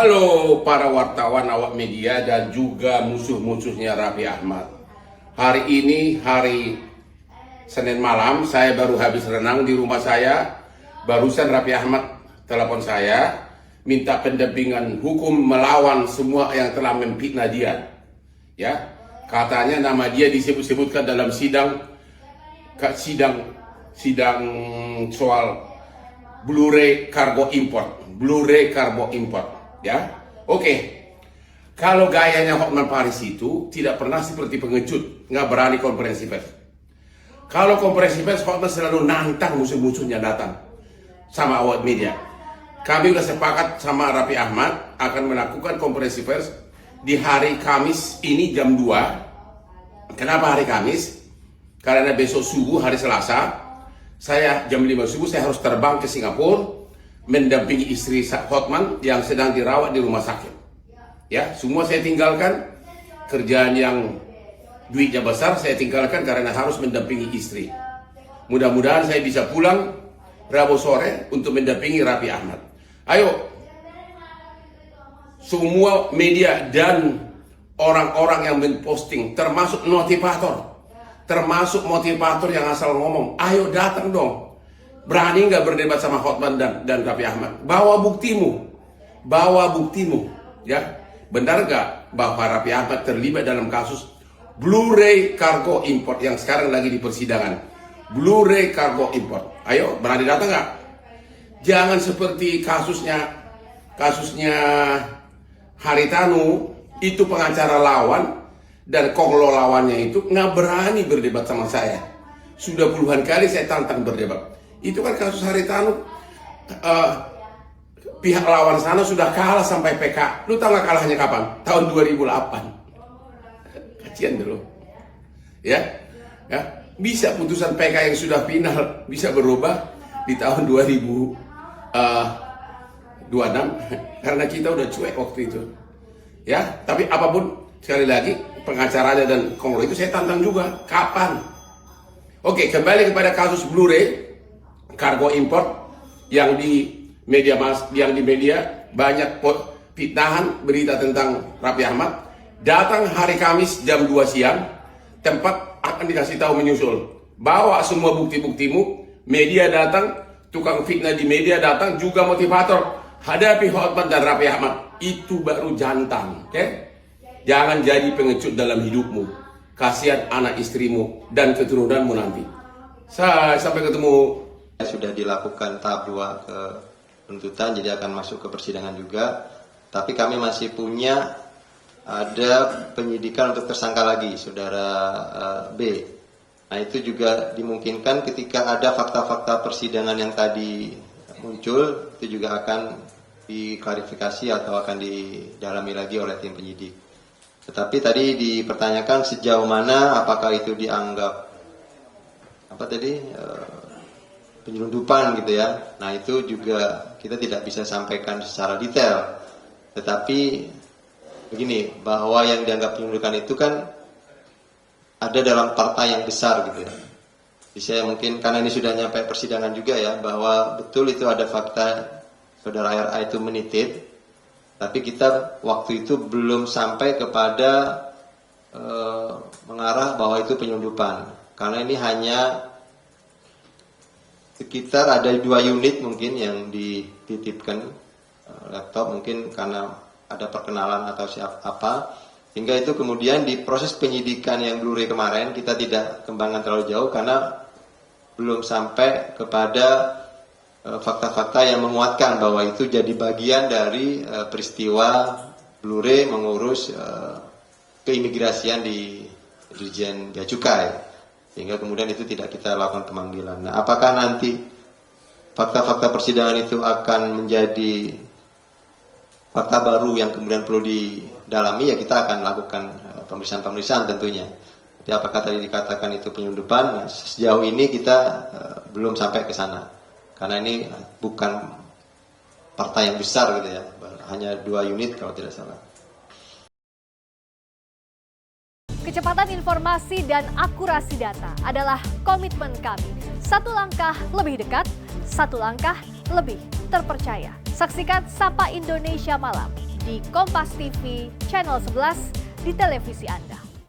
Halo para wartawan awak media dan juga musuh-musuhnya Raffi Ahmad. Hari ini hari Senin malam, saya baru habis renang di rumah saya. Barusan Raffi Ahmad telepon saya, minta pendampingan hukum melawan semua yang telah memfitnah dia. Ya, katanya nama dia disebut-sebutkan dalam sidang soal Blu-ray cargo import. Ya, oke. Kalau gayanya Hotman Paris itu tidak pernah seperti pengecut, nggak berani konferensi pers. Kalau konferensi pers, Hotman selalu nantang musuh-musuhnya datang sama awak media. Kami udah sepakat sama Raffi Ahmad akan melakukan konferensi pers di hari Kamis ini jam 2. Kenapa hari Kamis? Karena besok subuh hari Selasa, saya jam 5 subuh saya harus terbang ke Singapura mendampingi istri Hotman yang sedang dirawat di rumah sakit. Ya, semua saya tinggalkan, kerjaan yang duitnya besar saya tinggalkan karena harus mendampingi istri. Mudah-mudahan saya bisa pulang Rabu sore untuk mendampingi Raffi Ahmad. Ayo, semua media dan orang-orang yang memposting, termasuk motivator yang asal ngomong, ayo datang dong. Berani nggak berdebat sama Hotman dan Raffi Ahmad? Bawa buktimu, ya. Benar nggak bahwa Raffi Ahmad terlibat dalam kasus Blu-ray cargo import yang sekarang lagi di persidangan? Blu-ray cargo import. Ayo, berani datang nggak? Jangan seperti kasusnya Haritanu, itu pengacara lawan dan konglo lawannya itu nggak berani berdebat sama saya. Sudah puluhan kali saya tantang berdebat. Itu kan kasus Haritanu, pihak lawan sana sudah kalah sampai PK. Lu tahu nggak kalahnya kapan? Tahun 2008. Kajian dulu, ya. Bisa putusan PK yang sudah final bisa berubah di tahun 2026 karena kita udah cuek waktu itu. Ya, tapi apapun, sekali lagi pengacaranya dan konglo itu saya tantang juga. Kapan? Oke, kembali kepada kasus Blu-ray cargo import yang di media banyak fitnahan berita tentang Raffi Ahmad. Datang hari Kamis jam 2 siang, tempat akan dikasih tahu menyusul. Bawa semua bukti-buktimu, media datang, tukang fitnah di media datang, juga motivator. Hadapi Hotman dan Raffi Ahmad, itu baru jantan, oke? Jangan jadi pengecut dalam hidupmu. Kasihan anak istrimu dan keturunanmu nanti. Sampai ketemu. Sudah dilakukan tahap 2 ke penuntutan, jadi akan masuk ke persidangan juga. Tapi kami masih punya ada penyidikan untuk tersangka lagi, saudara B. Nah, itu juga dimungkinkan ketika ada fakta-fakta persidangan yang tadi muncul, itu juga akan diklarifikasi atau akan didalami lagi oleh tim penyidik. Tetapi tadi dipertanyakan sejauh mana apakah itu dianggap penyelundupan gitu ya. Nah, itu juga kita tidak bisa sampaikan secara detail. Tetapi begini, bahwa yang dianggap penyelundupan itu kan ada dalam partai yang besar gitu ya. Jadi saya mungkin, karena ini sudah nyampe persidangan juga ya, bahwa betul itu ada fakta saudara RA itu menitip, tapi kita waktu itu belum sampai kepada mengarah bahwa itu penyelundupan. Karena ini hanya sekitar ada 2 unit mungkin yang dititipkan laptop, mungkin karena ada perkenalan atau siapa, hingga itu kemudian di proses penyidikan yang Blu-ray kemarin kita tidak kembangkan terlalu jauh karena belum sampai kepada fakta-fakta yang menguatkan bahwa itu jadi bagian dari peristiwa Blu-ray mengurus keimigrasian di Dirjen Bea Cukai. Sehingga kemudian itu tidak kita lakukan pemanggilan. Nah, apakah nanti fakta-fakta persidangan itu akan menjadi fakta baru yang kemudian perlu didalami, ya kita akan lakukan pemeriksaan-pemeriksaan tentunya. Jadi apakah tadi dikatakan itu penyelundupan? Nah, sejauh ini kita belum sampai ke sana. Karena ini bukan partai yang besar gitu ya, hanya 2 unit kalau tidak salah. Kecepatan informasi dan akurasi data adalah komitmen kami. Satu langkah lebih dekat, satu langkah lebih terpercaya. Saksikan Sapa Indonesia Malam di Kompas TV channel 11 di televisi Anda.